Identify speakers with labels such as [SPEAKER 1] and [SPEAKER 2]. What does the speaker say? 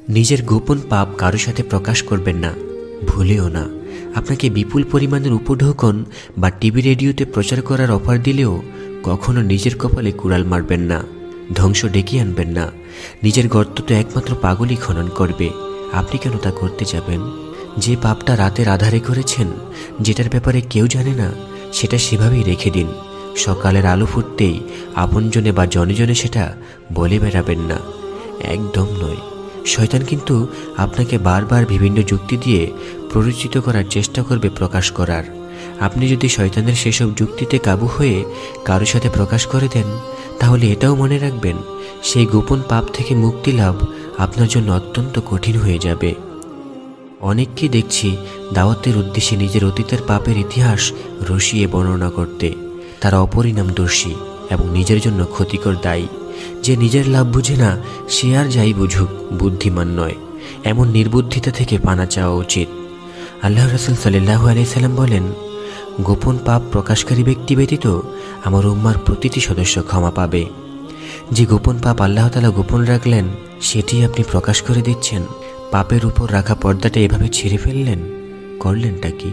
[SPEAKER 1] নিজের গোপন পাপ কারো সাথে প্রকাশ করবেন না, ভুলেও না। আপনাকে বিপুল পরিমাণের উপঢৌকন বা টিভি রেডিওতে প্রচার করার অফার দিলেও কখনো নিজের কপালে কুড়াল মারবেন না, ধ্বংস ডেকে আনবেন না। নিজের গর্ত তো একমাত্র পাগলই খনন করবে, আপনি কেন তা করতে যাবেন? যে পাপটা রাতের আধারে করেছেন, যেটার ব্যাপারে কেউ জানে না, সেটা সেভাবেই রেখে দিন। সকালের আলো ফুটতেই আপনজনে বা জনে জনে সেটা বলে বেড়াবেন না, একদম নয়। শয়তান কিন্তু আপনাকে বারবার বিভিন্ন যুক্তি দিয়ে প্ররোচিত করার চেষ্টা করবে প্রকাশ করার। আপনি যদি শয়তানের সেসব যুক্তিতে কাবু হয়ে কারোর সাথে প্রকাশ করে দেন, তাহলে এটাও মনে রাখবেন, সেই গোপন পাপ থেকে মুক্তি লাভ আপনার জন্য অত্যন্ত কঠিন হয়ে যাবে। অনেককে দেখছি দাওয়াতের উদ্দেশ্যে নিজের অতীতের পাপের ইতিহাস রসিয়ে বর্ণনা করতে। তারা অপরিণামদর্শী এবং নিজের জন্য ক্ষতিকর দায়ী। যে নিজের লাভ বুঝে না, সে আর যাই বুঝুক বুদ্ধিমান নয়। এমন নির্বুদ্ধিতা থেকে পানা চাওয়া উচিত। আল্লাহ রাসূল সাল্লাল্লাহু আলাইহি সাল্লাম বলেন, গোপন পাপ প্রকাশকারী ব্যক্তি ব্যতীত আমার উম্মার প্রতিটি সদস্য ক্ষমা পাবে। যে গোপন পাপ আল্লাহ তাআলা গোপন রাখলেন, সেটি আপনি প্রকাশ করে দিচ্ছেন। পাপের উপর রাখা পর্দাটা এভাবে ছিঁড়ে ফেললেন, করলেনটা কি?